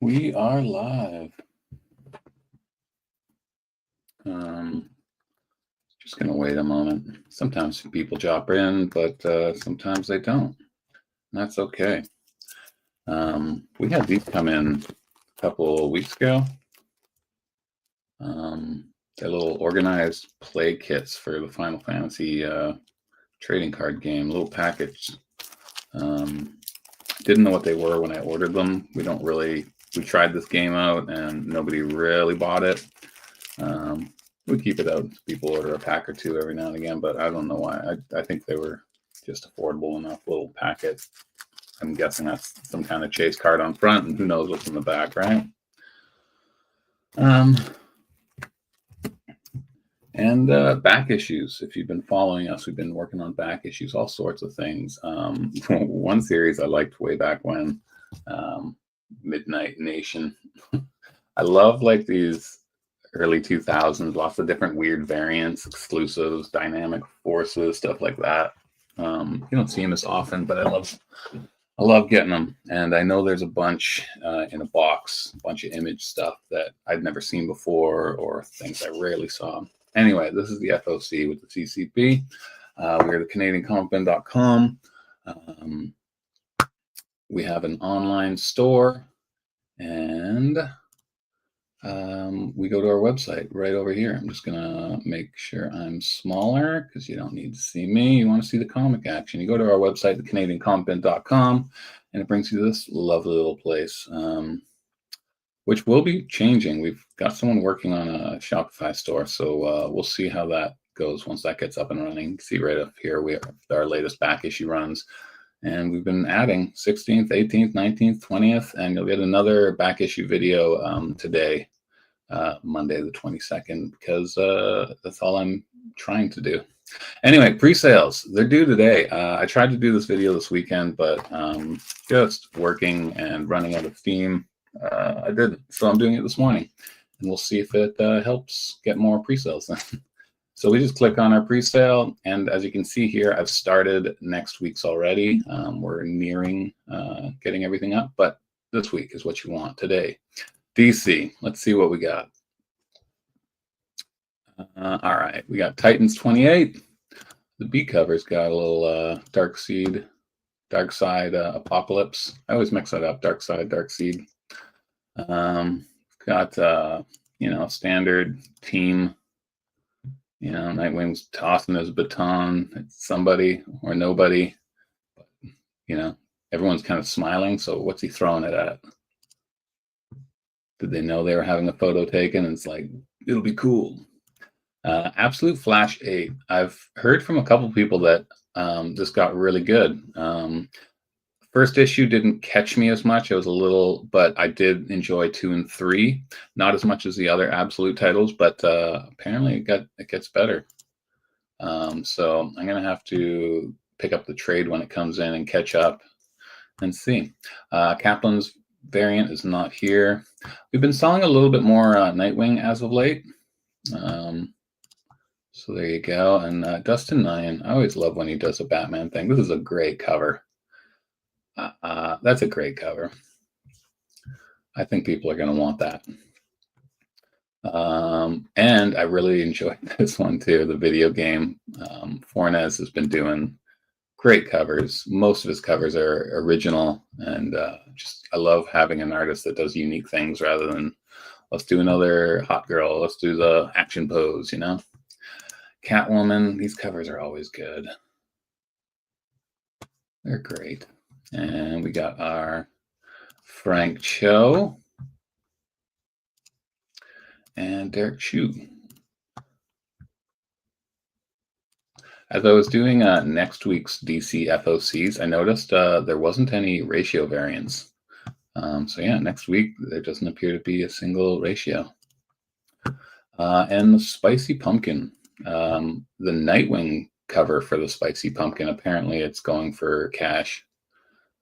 We are live. Just going to wait a moment. Sometimes people drop in, but sometimes they don't. That's okay. We had these come in a couple of weeks ago. They're little organized play kits for the Final Fantasy trading card game, little package. Didn't know what they were when I ordered them. We tried this game out and nobody really bought it. We keep it out. People order a pack or two every now and again, but I don't know why. I think they were just affordable enough little packet. I'm guessing that's some kind of chase card on front, and who knows what's in the back, right? And back issues. If you've been following us, we've been working on back issues, all sorts of things. One series I liked way back when, Midnight Nation. I love like these early 2000s, lots of different weird variants, exclusives, dynamic forces, stuff like that. You don't see them as often, but I love getting them. And I know there's a bunch in a box, a bunch of image stuff that I'd never seen before or things I rarely saw. Anyway, this is the FOC with the CCB. We're the CanadianComicBin.com. We have an online store, and we go to our website right over here. I'm just gonna make sure I'm smaller because you don't need to see me. You want to see the comic action. You go to our website, the CanadianComicBin.com, and it brings you to this lovely little place, which will be changing. We've got someone working on a Shopify store, so we'll see how that goes once that gets up and running. You can see right up here we have our latest back issue runs. And we've been adding 16th, 18th, 19th, 20th, and you'll get another back issue video today, Monday the 22nd, because that's all I'm trying to do. Anyway, pre-sales, they're due today. I tried to do this video this weekend, but just working and running out of steam, I didn't. So I'm doing it this morning, and we'll see if it helps get more pre-sales then. So we just click on our pre-sale, and as you can see here, I've started next week's already. We're nearing getting everything up, but this week is what you want today. DC, let's see what we got. All right, we got Titans 28. The B cover's got a little Dark Side Apocalypse. I always mix that up, Dark Side, Dark Seed. Got, standard team. Nightwing's tossing his baton at somebody or nobody. But, everyone's kind of smiling. So what's he throwing it at? Did they know they were having a photo taken? And it's like, it'll be cool. Absolute Flash 8. I've heard from a couple people that this got really good. First issue didn't catch me as much. It was a little, but I did enjoy 2 and 3. Not as much as the other Absolute titles, but apparently it gets better. So I'm gonna have to pick up the trade when it comes in and catch up and see. Kaplan's variant is not here. We've been selling a little bit more Nightwing as of late. So there you go. And Dustin Nyan, I always love when he does a Batman thing. This is a great cover. That's a great cover. I think people are going to want that. And I really enjoyed this one too, the video game. Fornes has been doing great covers. Most of his covers are original, and I love having an artist that does unique things rather than let's do another hot girl, let's do the action pose, Catwoman, these covers are always good. They're great. And we got our Frank Cho and Derek Chu. As I was doing next week's DC FOCs, I noticed there wasn't any ratio variance. So yeah, next week there doesn't appear to be a single ratio. And the Spicy Pumpkin, the Nightwing cover for the Spicy Pumpkin, apparently it's going for cash.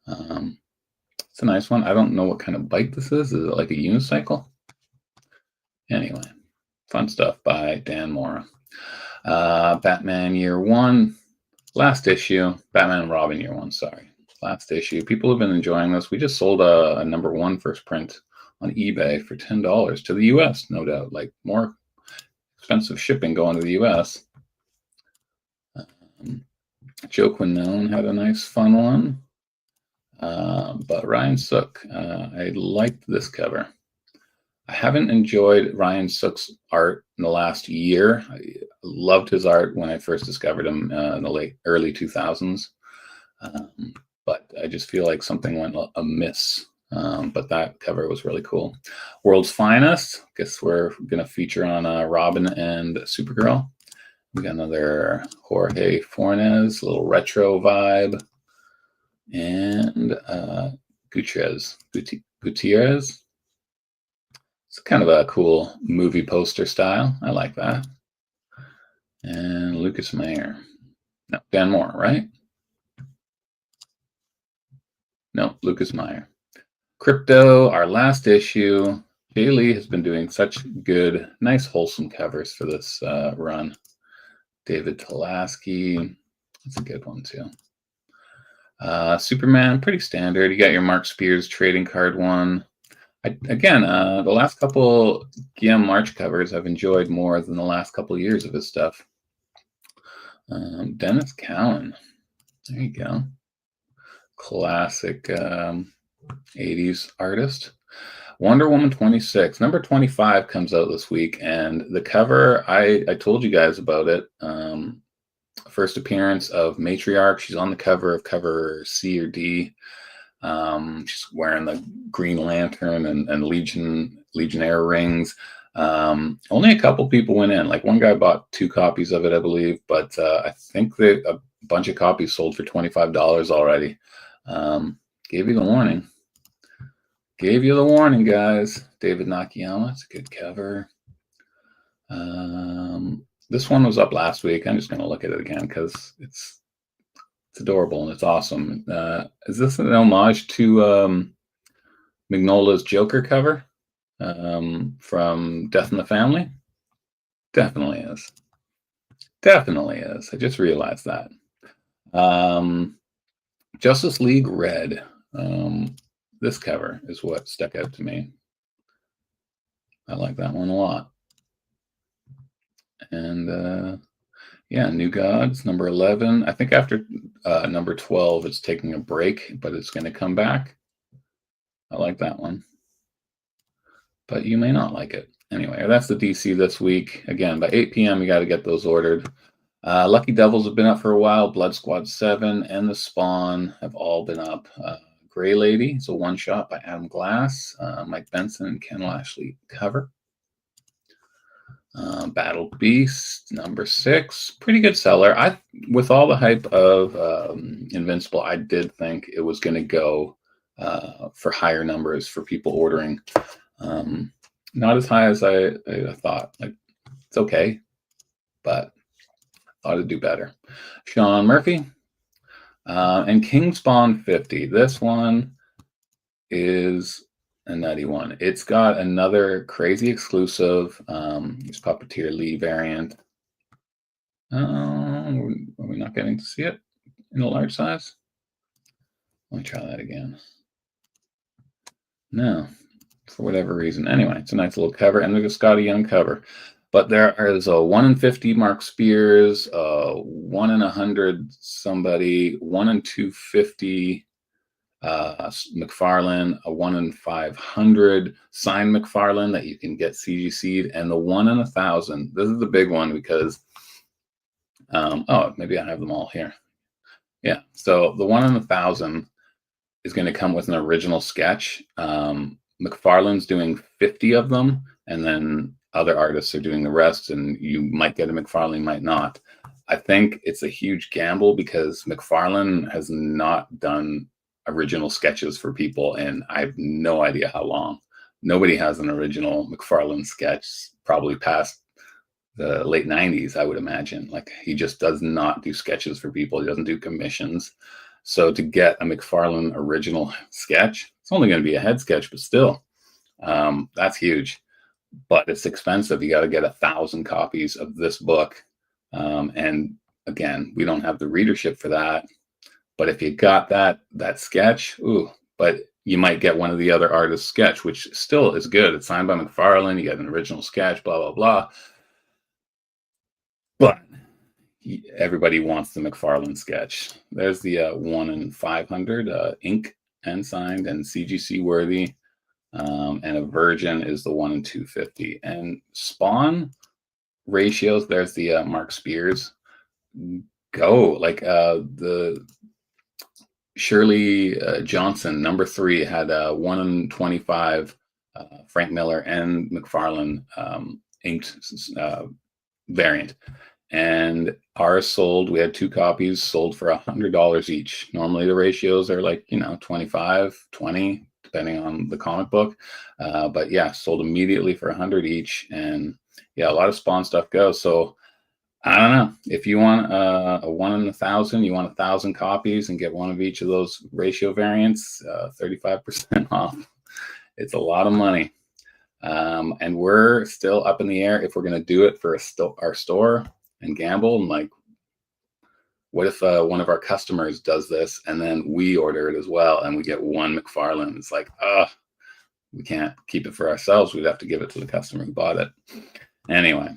It's a nice one. I don't know what kind of bike this is. Is it like a unicycle? Anyway, fun stuff by Dan Mora. Batman Year 1, last issue. Batman and Robin Year 1, sorry. Last issue. People have been enjoying this. We just sold a #1 first print on eBay for $10 to the US, no doubt. Like more expensive shipping going to the US. Joe Quinone had a nice fun one. But Ryan Sook, I liked this cover. I haven't enjoyed Ryan Sook's art in the last year. I loved his art when I first discovered him in the early 2000s. But I just feel like something went amiss. But that cover was really cool. World's Finest. Guess we're going to feature on Robin and Supergirl. We got another Jorge Fornes, a little retro vibe. And Gutierrez. It's kind of a cool movie poster style. I like that. And Lucas Meyer. No, Dan Moore, right? No, Lucas Meyer. Crypto, our last issue. Jay Lee has been doing such good, nice, wholesome covers for this run. David Talaski. That's a good one, too. Superman, pretty standard. You got your Mark Spears trading card one. Again, the last couple Guillaume March covers I've enjoyed more than the last couple years of his stuff. Dennis Cowan. There you go. Classic 80s artist. Wonder Woman 26. Number 25 comes out this week, and the cover, I told you guys about it. First appearance of Matriarch. She's on the cover of cover C or D. She's wearing the Green Lantern and Legionnaire rings. Only a couple people went in. Like one guy bought 2 copies of it, I believe, but I think that a bunch of copies sold for $25 already. Gave you the warning. Gave you the warning, guys. David Nakayama. It's a good cover. This one was up last week. I'm just going to look at it again because it's adorable and it's awesome. Is this an homage to Mignola's Joker cover from Death in the Family? Definitely is. Definitely is. I just realized that. Justice League Red. This cover is what stuck out to me. I like that one a lot. And yeah, New Gods, number 11. I think after number 12, it's taking a break, but it's going to come back. I like that one. But you may not like it. Anyway, that's the DC this week. Again, by 8 p.m., you got to get those ordered. Lucky Devils have been up for a while. Blood Squad 7 and The Spawn have all been up. Gray Lady is a one-shot by Adam Glass, Mike Benson, and Ken Lashley cover. Battle Beast, number 6. Pretty good seller. With all the hype of Invincible, I did think it was going to go for higher numbers for people ordering. Not as high as I thought. Like, it's okay, but I thought it'd do better. Sean Murphy and King Spawn 50. This one is a nutty one. It's got another crazy exclusive. It's Puppeteer Lee variant. Are we not getting to see it in a large size? Let me try that again. No, for whatever reason. Anyway, it's a nice little cover, and there's a Scotty Young cover. But there is a 1 in 50 Mark Spears, 1 in 100 somebody, 1 in 250 McFarlane, a 1 in 500 signed McFarlane that you can get CGC'd, and the 1 in 1,000. This is the big one because, oh, maybe I have them all here. Yeah, so the 1 in 1,000 is going to come with an original sketch. McFarlane's doing 50 of them, and then other artists are doing the rest, and you might get a McFarlane, might not. I think it's a huge gamble because McFarlane has not done original sketches for people, and I have no idea how long. Nobody has an original McFarlane sketch, probably past the late 90s, I would imagine. Like, he just does not do sketches for people. He doesn't do commissions. So to get a McFarlane original sketch, it's only going to be a head sketch, but still, that's huge. But it's expensive. You got to get 1,000 copies of this book. And again, we don't have the readership for that. But if you got that sketch, ooh, but you might get one of the other artists' sketch, which still is good. It's signed by McFarlane. You get an original sketch, blah, blah, blah. But everybody wants the McFarlane sketch. There's the 1 in 500 ink and signed and CGC worthy. And a Virgin is the 1 in 250. And Spawn ratios, there's the Mark Spears. Go. Like the Shirley Johnson, number 3, had a 1 in 25 Frank Miller and McFarlane inked variant. And ours sold, we had 2 copies, sold for $100 each. Normally the ratios are like, 25, 20, depending on the comic book. But yeah, sold immediately for $100 each. And yeah, a lot of Spawn stuff goes. So I don't know, if you want a 1 in 1,000, you want 1,000 copies and get one of each of those ratio variants, 35% off. It's a lot of money. And we're still up in the air if we're going to do it for our store and gamble. And like, what if one of our customers does this and then we order it as well and we get one McFarlane? It's like, we can't keep it for ourselves. We'd have to give it to the customer who bought it. Anyway,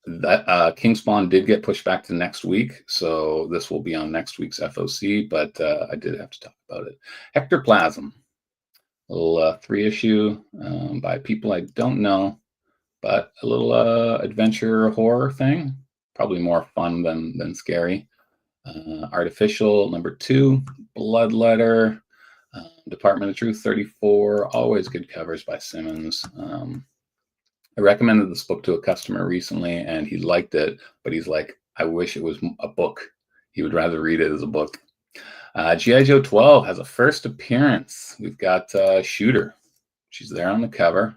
that King Spawn did get pushed back to next week, so this will be on next week's FOC, but I did have to talk about it. Hectoplasm, a little 3-issue by people I don't know, but a little adventure horror thing, probably more fun than scary. Artificial, number 2, Bloodletter, Department of Truth 34, always good covers by Simmons. I recommended this book to a customer recently and he liked it, but he's like, I wish it was a book. He would rather read it as a book. G.I. Joe 12 has a first appearance. We've got Shooter. She's there on the cover.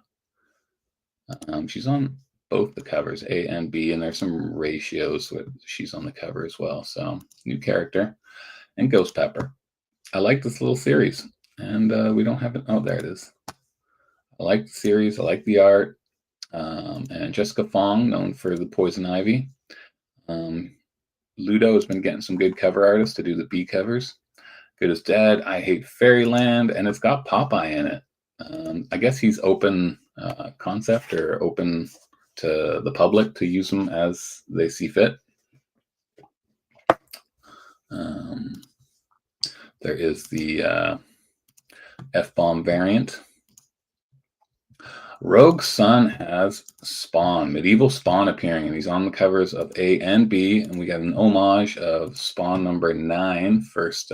She's on both the covers, A and B, and there's some ratios where she's on the cover as well. So new character. And Ghost Pepper. I like this little series, and we don't have it. Oh, there it is. I like the series. I like the art. And Jessica Fong, known for the Poison Ivy. Ludo has been getting some good cover artists to do the B covers. Good as Dead, I Hate Fairyland, and it's got Popeye in it. I guess he's open concept or open to the public to use them as they see fit. There is the F-bomb variant. Rogue Sun has Spawn, medieval Spawn appearing, and he's on the covers of A and B, and we got an homage of Spawn number 9, first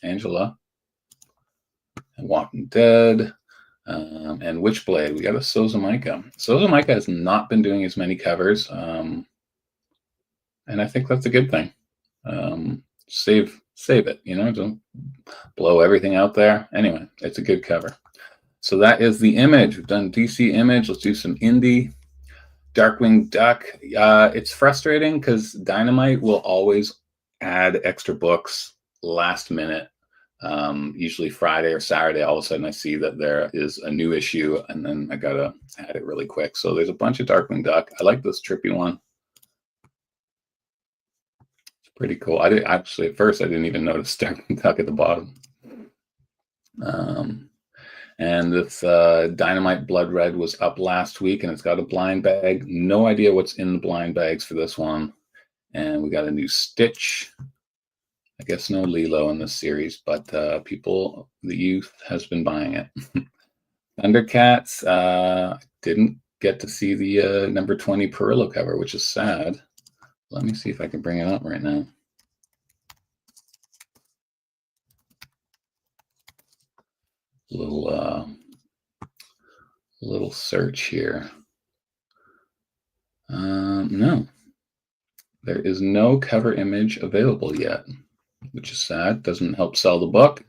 Angela, and Walking Dead, and Witchblade. We got a Sozamaika. Sozamaika has not been doing as many covers, and I think that's a good thing. Save it, don't blow everything out there. Anyway, it's a good cover. So that is the Image. We've done DC Image. Let's do some indie. Darkwing Duck. It's frustrating because Dynamite will always add extra books last minute. Usually Friday or Saturday, all of a sudden I see that there is a new issue and then I gotta add it really quick. So there's a bunch of Darkwing Duck. I like this trippy one. It's pretty cool. I did actually at first I didn't even notice Darkwing Duck at the bottom. And this Dynamite Blood Red was up last week, and it's got a blind bag. No idea what's in the blind bags for this one. And we got a new Stitch. I guess no Lilo in this series, but the youth has been buying it. Thundercats, didn't get to see the number 20 Perillo cover, which is sad. Let me see if I can bring it up right now. Little search here. No, there is no cover image available yet, which is sad. Doesn't help sell the book.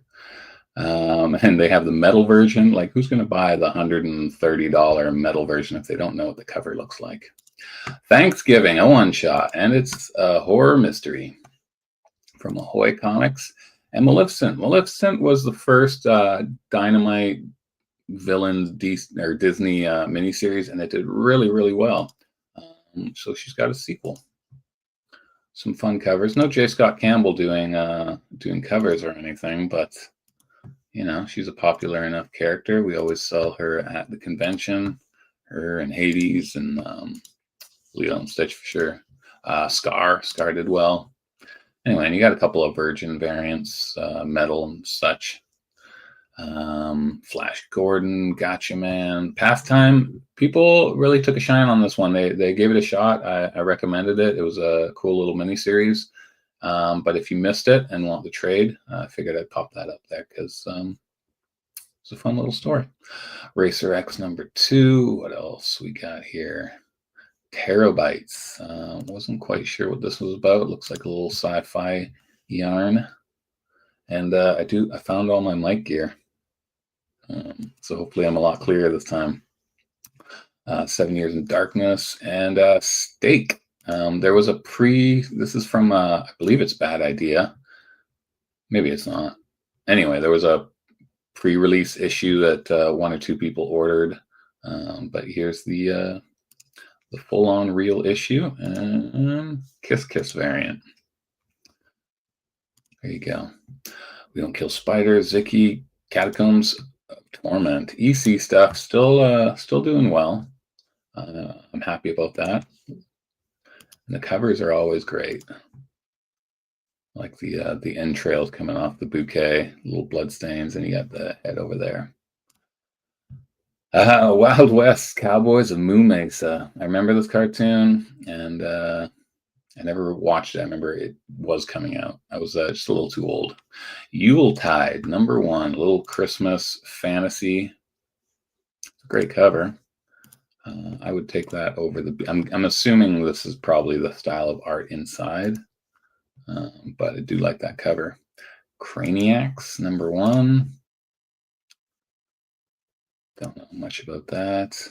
And they have the metal version. Like, who's going to buy the $130 metal version if they don't know what the cover looks like? Thanksgiving, a one-shot, and it's a horror mystery from Ahoy Comics. And Maleficent. Maleficent was the first Dynamite villain Disney miniseries, and it did really, really well. So she's got a sequel. Some fun covers. No J. Scott Campbell doing covers or anything, but you know, she's a popular enough character. We always sell her at the convention. Her and Hades and Leo and Stitch for sure. Scar did well. Anyway, and you got a couple of Virgin variants, Metal and such. Flash Gordon, Gotcha Man, Pastime. People really took a shine on this one. They gave it a shot. I recommended it. It was a cool little mini series. But if you missed it and want the trade, I figured I'd pop that up there because it's a fun little story. Racer X #2. What else we got here? Terabytes. Wasn't quite sure what this was about. Looks like a little sci-fi yarn. And I found all my mic gear. So hopefully I'm a lot clearer this time. 7 Years in Darkness and Steak. There was a this is from, I believe it's Bad Idea. Maybe it's not. Anyway, there was a pre-release issue that 1 or 2 people ordered. But here's the full-on real issue and Kiss variant. There you go. We Don't Kill Spiders, Ziki, Catacombs of Torment, EC stuff. Still doing well. I'm happy about that. And the covers are always great. Like the entrails coming off the bouquet, little blood stains, and you got the head over there. Wild West Cowboys of Moo Mesa. I remember this cartoon, and I never watched it. I remember it was coming out. I was just a little too old. Yuletide #1, little Christmas fantasy. Great cover. I would take that over I'm assuming this is probably the style of art inside, but I do like that cover. Craniacs #1. Don't know much about that,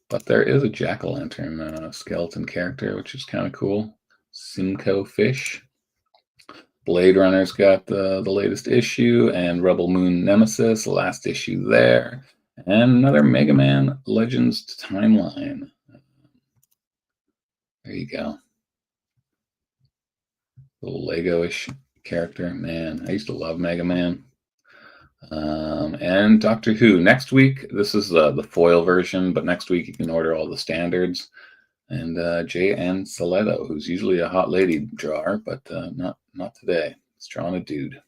but there is a jack-o'-lantern skeleton character, which is kind of cool. Simcoe Fish. Blade Runner's got the latest issue, and Rebel Moon Nemesis, last issue there. And another Mega Man Legends timeline. There you go. Little Lego-ish character. Man, I used to love Mega Man. And Doctor Who. Next week, this is the foil version, but next week you can order all the standards. And J.N. Saletto, who's usually a hot lady drawer, but not today. It's drawing a dude.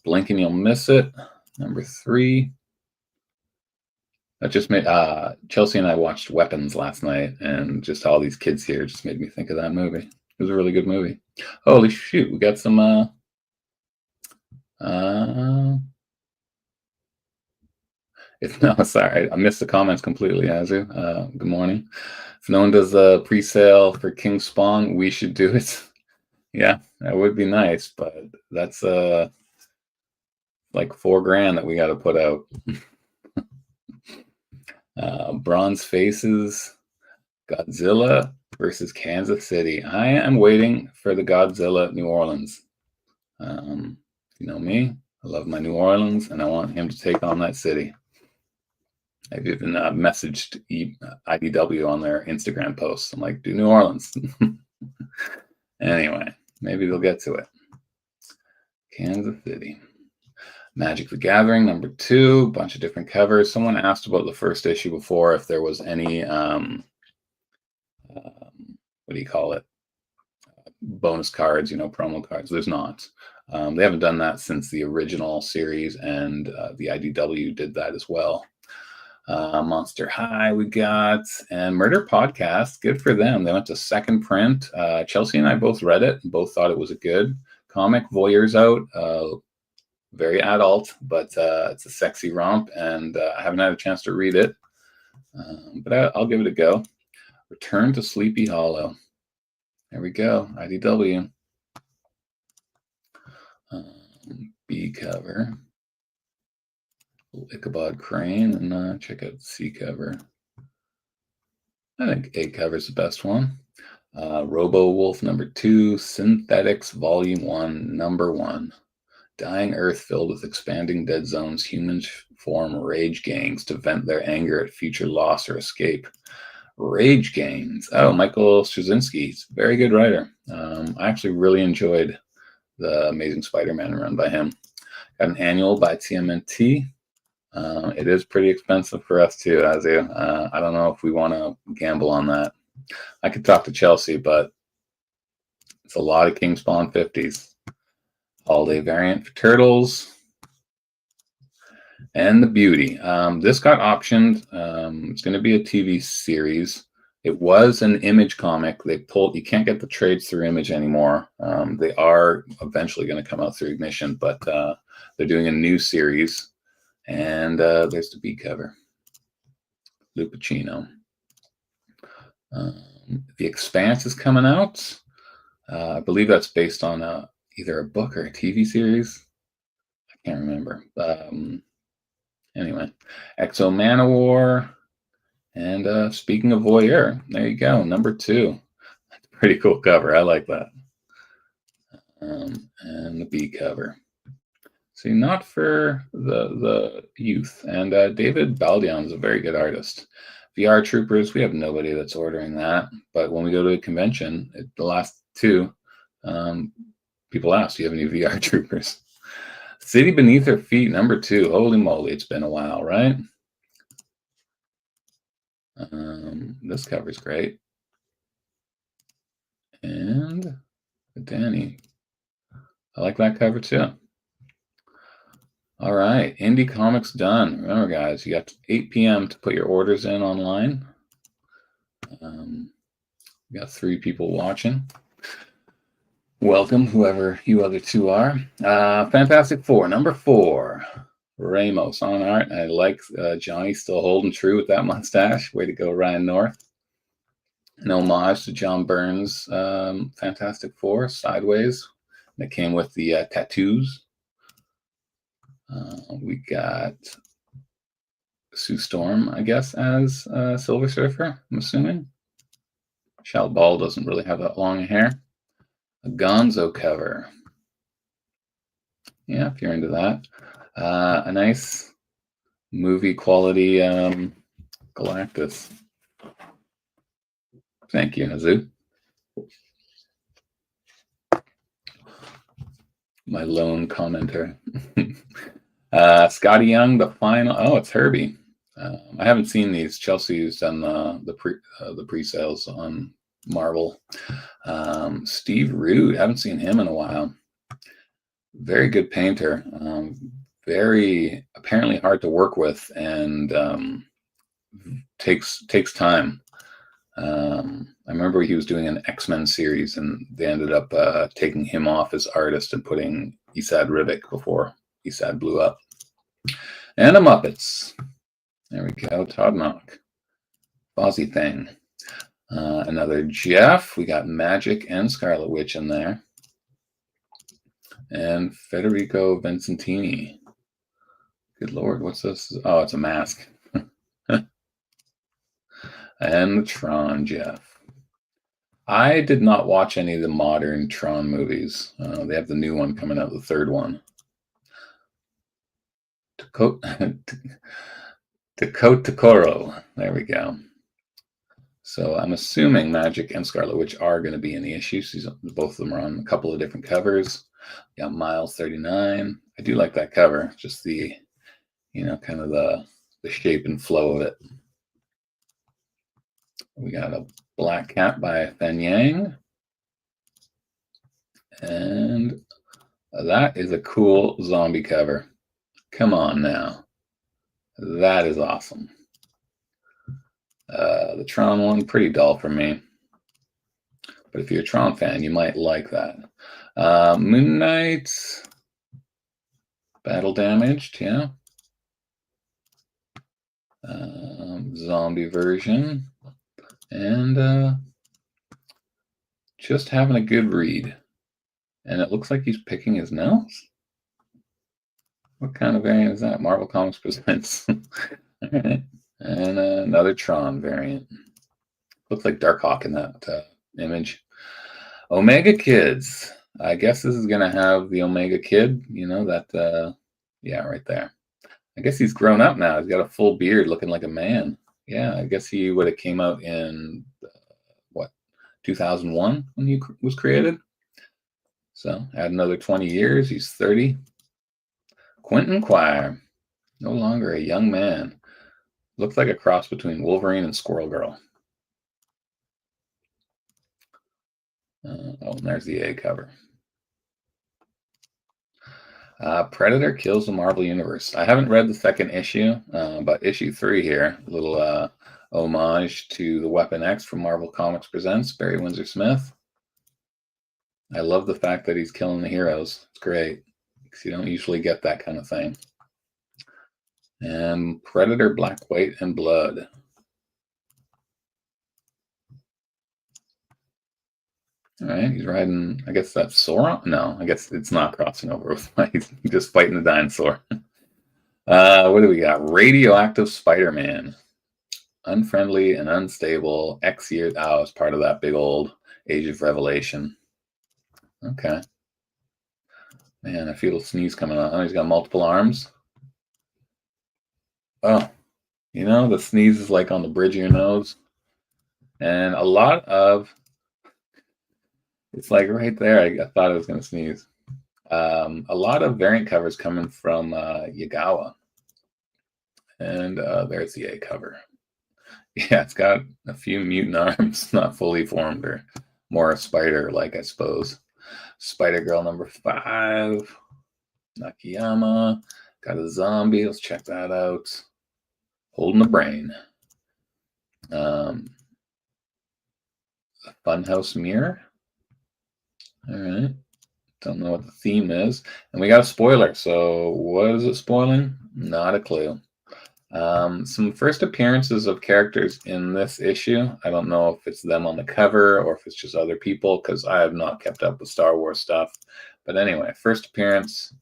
Blink and You'll Miss It, #3. That just made Chelsea and I watched Weapons last night, and just all these kids here just made me think of that movie. It was a really good movie. Holy shoot, we got some sorry, I missed the comments completely, Azu. Good morning. If no one does a pre-sale for King Spawn, we should do it. Yeah, that would be nice, but that's like $4,000 that we got to put out. Bronze Faces, Godzilla versus Kansas City. I am waiting for the Godzilla New Orleans. You know me, I love my New Orleans, and I want him to take on that city. I've even messaged IDW on their Instagram posts. I'm like, do New Orleans. Anyway, maybe they'll get to it. Kansas City. Magic the Gathering #2, bunch of different covers. Someone asked about the first issue before, if there was any, what do you call it? Bonus cards, promo cards. There's not. They haven't done that since the original series, and the IDW did that as well. Monster High we got, and Murder Podcast. Good for them. They went to second print. Chelsea and I both read it and both thought it was a good comic. Voyeur's out. Very adult, but it's a sexy romp, and I haven't had a chance to read it, but I'll give it a go. Return to Sleepy Hollow. There we go. IDW. B cover. Ichabod Crane, and check out the C cover. I think A cover is the best one. Robo Wolf #2, Synthetics Volume 1, #1. Dying Earth filled with expanding dead zones, humans form rage gangs to vent their anger at future loss or escape. Rage gangs. Oh, Michael Straczynski. He's a very good writer. I actually really enjoyed the Amazing Spider-Man run by him. Got an annual by TMNT. It is pretty expensive for us too, Azu. I don't know if we want to gamble on that. I could talk to Chelsea, but it's a lot of King Spawn 50s. Holiday variant for Turtles. And the Beauty. This got optioned. It's going to be a TV series. It was an Image comic. They pulled. You can't get the trades through Image anymore. They are eventually going to come out through Ignition, but they're doing a new series. And there's the B cover. Lupacino. The Expanse is coming out. I believe that's based on either a book or a TV series. I can't remember. Anyway, Exo Manowar. And speaking of voyeur, there you go, number 2. That's a pretty cool cover. I like that. And the B cover. See, not for the youth. And David Baldeon is a very good artist. VR Troopers, we have nobody that's ordering that. But when we go to a convention, the last 2, people ask, do you have any VR Troopers? City Beneath Her Feet, number 2. Holy moly, it's been a while, right? This cover's great. And Danny. I like that cover too. All right, Indie Comics done. Remember, guys, you got 8 p.m. to put your orders in online. We got 3 people watching. Welcome, whoever you other 2 are. Fantastic Four, number 4. Ramos on art. I like Johnny still holding true with that mustache. Way to go, Ryan North. An homage to John Byrne's Fantastic Four, Sideways. That came with the tattoos. We got Sue Storm, I guess, as Silver Surfer, I'm assuming. Shal Ball doesn't really have that long hair. A Gonzo cover. Yeah, if you're into that. A nice movie quality Galactus. Thank you, Azu. My lone commenter. Scotty Young, the final. Oh, it's Herbie. I haven't seen these. Chelsea's done the pre-sales on Marvel. Steve Rude, haven't seen him in a while. Very good painter. Very apparently hard to work with, and takes time. I remember he was doing an X-Men series, and they ended up taking him off as artist and putting Esad Ribic before Esad blew up. And the Muppets. There we go. Todd Knock. Fozzie Thing. Another Jeff. We got Magic and Scarlet Witch in there. And Federico Vincentini. Good Lord, what's this? Oh, it's a mask. And the Tron Jeff. I did not watch any of the modern Tron movies. They have the new one coming out, the 3rd one. Tokoro. There we go. So I'm assuming Magic and Scarlet Witch are going to be in the issues. Both of them are on a couple of different covers. We got Miles 39. I do like that cover. Just the, kind of the shape and flow of it. We got a Black Cat by Fan Yang. And that is a cool zombie cover. Come on now. That is awesome. The Tron one, pretty dull for me. But if you're a Tron fan, you might like that. Moon Knight. Battle Damaged, yeah. Zombie version. And just having a good read. And it looks like he's picking his nose. What kind of variant is that? Marvel Comics Presents. All right. And another Tron variant. Looks like Darkhawk in that image. Omega Kids. I guess this is going to have the Omega Kid. Yeah, right there. I guess he's grown up now. He's got a full beard looking like a man. Yeah, I guess he would have came out in, 2001 when he was created. So add another 20 years. He's 30. Quentin Quire, no longer a young man. Looks like a cross between Wolverine and Squirrel Girl. Oh, and there's the A cover. Predator kills the Marvel Universe. I haven't read the second issue, but issue 3 here, a little homage to the Weapon X from Marvel Comics Presents, Barry Windsor Smith. I love the fact that he's killing the heroes. It's great, because you don't usually get that kind of thing. And Predator, Black, White, and Blood. All right, he's riding, I guess that's Sauron? No, I guess it's not crossing over with, he's just fighting the dinosaur. What do we got? Radioactive Spider-Man. Unfriendly and unstable. X years. Oh, it's part of that big old Age of Revelation. Okay. Man, I feel a sneeze coming on. Oh, he's got multiple arms. Oh, you know, the sneeze is like on the bridge of your nose. And a lot of, it's like right there, I thought I was going to sneeze. A lot of variant covers coming from Yagawa. And there's the A cover. Yeah, it's got a few mutant arms, not fully formed, or more spider-like, I suppose. Spider-Girl number 5. Nakayama. Got a zombie. Let's check that out. Holding the brain. Funhouse mirror. All right. Don't know what the theme is. And we got a spoiler. So what is it spoiling? Not a clue. Some first appearances of characters in this issue. I don't know if it's them on the cover or if it's just other people, because I have not kept up with Star Wars stuff. But anyway, first appearance.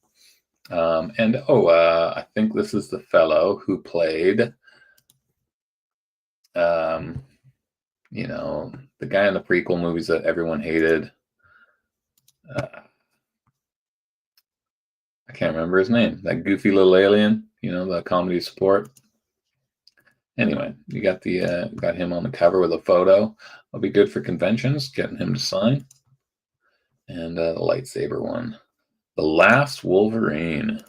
I think this is the fellow who played, you know, the guy in the prequel movies that everyone hated. I can't remember his name. That goofy little alien, you know, the comedy support. Anyway, you got the got him on the cover with a photo. That'll be good for conventions, getting him to sign. And the lightsaber one. The Last Wolverine.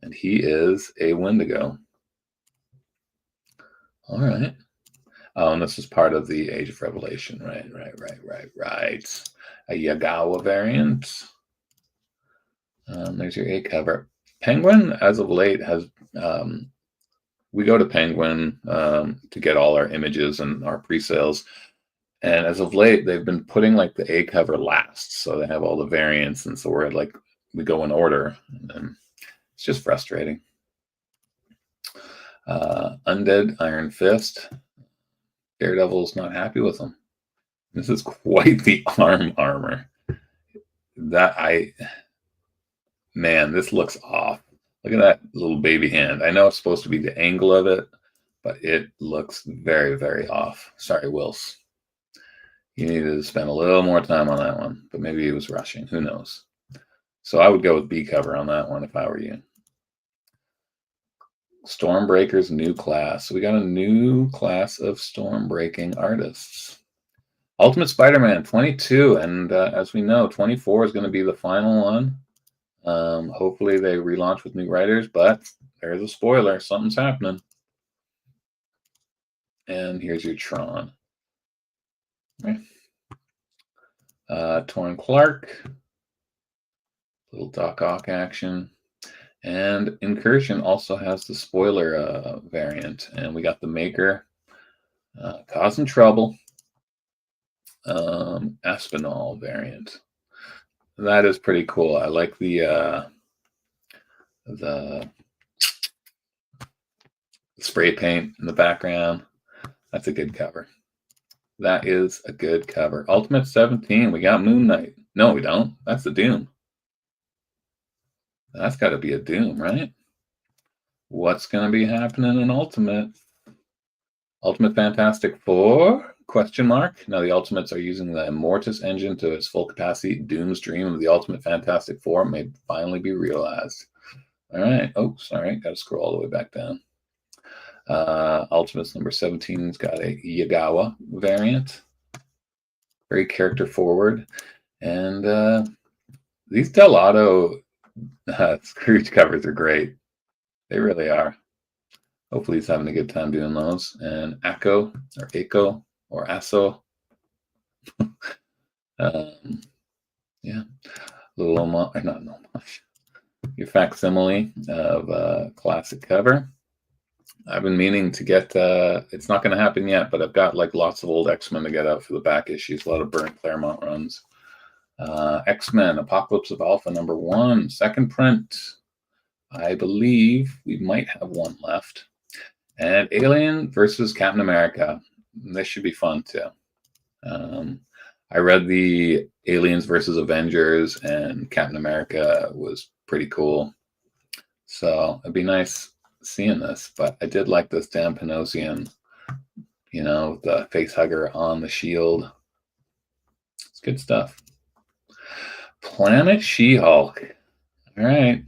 And he is a Wendigo. All right. Oh, and this is part of the Age of Revelation. Right. A Yagawa variant. There's your A cover. Penguin, as of late, has... we go to Penguin to get all our images and our pre-sales. And as of late, they've been putting like the A cover last. So they have all the variants. And so we're like, we go in order. And it's just frustrating. Undead Iron Fist. Daredevil's not happy with him. This is quite the armor. Man, this looks off. Look at that little baby hand. I know it's supposed to be the angle of it, but it looks very, very off. Sorry, Wills. You needed to spend a little more time on that one, but maybe he was rushing. Who knows? So I would go with B cover on that one if I were you. Stormbreaker's new class. So we got a new class of stormbreaking artists. Ultimate Spider-Man 22, and as we know, 24 is going to be the final one. Hopefully they relaunch with new writers, but there's a spoiler. Something's happening. And here's your Tron. Okay. Torrin Clark. Little Doc Ock action. And Incursion also has the spoiler variant. And we got the Maker. Causing Trouble. Aspinall variant. That is pretty cool. I like the spray paint in the background. That's a good cover. That is a good cover. Ultimate 17. We got Moon Knight. No, we don't. That's the Doom. That's got to be a Doom, right? What's going to be happening in Ultimate? Ultimate Fantastic Four? Question mark. Now the Ultimates are using the Immortus engine to its full capacity. Doom's dream of the Ultimate Fantastic Four may finally be realized. All right. Oh, sorry. Got to scroll all the way back down. Ultimates number 17's got a Yagawa variant. Very character forward. And these Delato Scrooge covers are great. They really are. Hopefully he's having a good time doing those. And Akko or Asso. Yeah, little homage, not an homage. Your facsimile of a classic cover. I've been meaning to get. It's not going to happen yet, but I've got like lots of old X-Men to get out for the back issues. A lot of Burnt Claremont runs. X-Men Apocalypse of Alpha #1, second print. I believe we might have one left. And Alien versus Captain America. This should be fun too. I read the Aliens versus Avengers, and Captain America was pretty cool. So it'd be nice seeing this. But I did like this Dan Panosian, you know, the face hugger on the shield. It's good stuff. Planet She-Hulk. All right.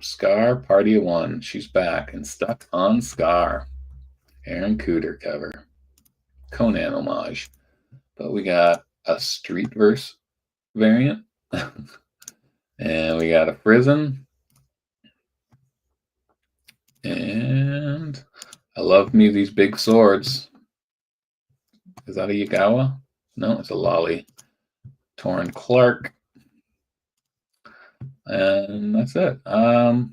Scar, Party of One. She's back and stuck on Scar. Aaron Cooter cover. Conan homage. But we got a Streetverse variant. And we got a Prison. And I love me these big swords. Is that a Yagawa? No, it's a Lolly. Torrin Clark. And that's it. I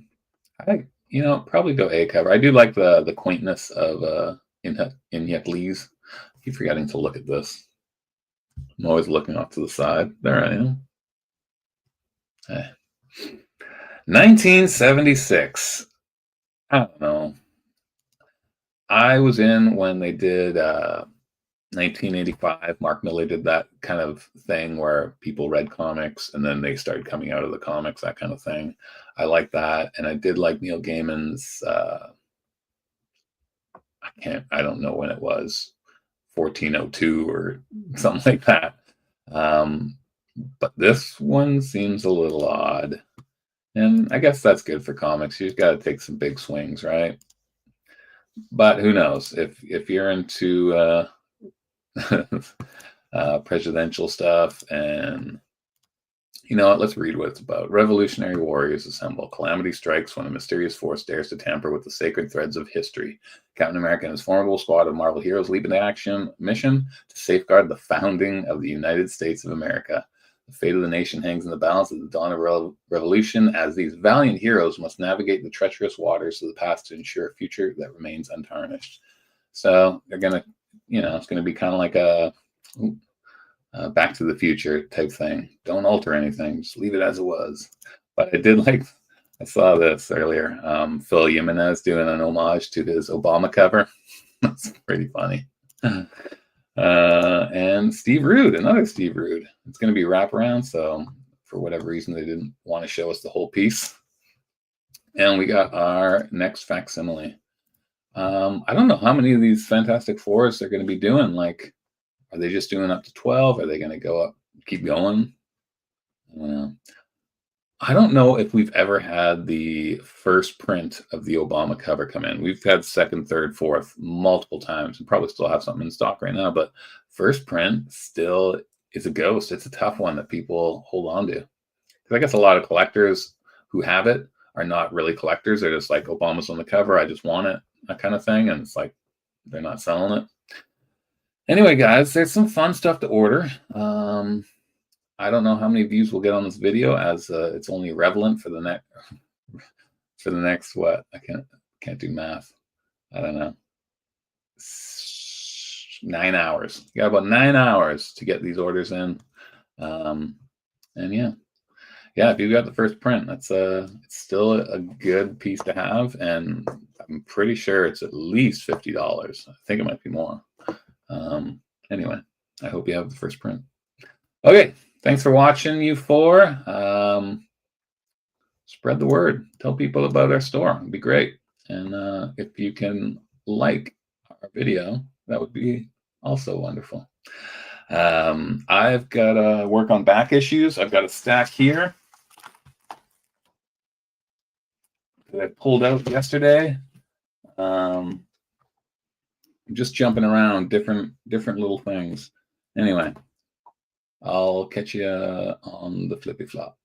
probably go A cover. I do like the quaintness of Inyek Lee's. I keep forgetting to look at this. I'm always looking off to the side. There I am. Hey. 1976. I don't know. I was in when they did 1985. Mark Miller did that kind of thing where people read comics and then they started coming out of the comics, that kind of thing. I like that. And I did like Neil Gaiman's, I don't know when it was, 1402 or something like that. But this one seems a little odd. And I guess that's good for comics. You've got to take some big swings, right? But who knows? If you're into presidential stuff, and you know what, let's read what it's about. Revolutionary warriors assemble. Calamity strikes when a mysterious force dares to tamper with the sacred threads of history. Captain America and his formidable squad of Marvel heroes leap into action, mission to safeguard the founding of the United States of America. The fate of the nation hangs in the balance at the dawn of revolution, as these valiant heroes must navigate the treacherous waters of the past to ensure a future that remains untarnished. So they're going to, it's going to be kind of like a Back to the Future type thing. Don't alter anything, just leave it as it was. But I saw this earlier. Phil Jimenez doing an homage to his Obama cover. That's pretty funny. And Steve Rude, another Steve Rude. It's going to be wraparound, so for whatever reason they didn't want to show us the whole piece. And we got our next facsimile. I don't know how many of these Fantastic Fours they're going to be doing. Like, are they just doing up to 12? Are they going to go up, keep going? I don't know if we've ever had the first print of the Obama cover come in. We've had second, third, fourth multiple times, and probably still have something in stock right now. But first print still is a ghost. It's a tough one that people hold on to. Because I guess a lot of collectors who have it are not really collectors. They're just like, Obama's on the cover, I just want it, that kind of thing. And it's like, they're not selling it. Anyway, guys, there's some fun stuff to order. I don't know how many views we'll get on this video, as it's only relevant for the next what? I can't do math. I don't know. 9 hours. You got about 9 hours to get these orders in. And yeah, if you got the first print, that's it's still a good piece to have, and I'm pretty sure it's at least $50. I think it might be more. Anyway, I hope you have the first print. Okay, thanks for watching, you four. Spread the word. Tell people about our store. It'd be great. And if you can like our video, that would be also wonderful. I've got to work on back issues. I've got a stack here that I pulled out yesterday. Just jumping around different little things. Anyway, I'll catch you on the flippy flop.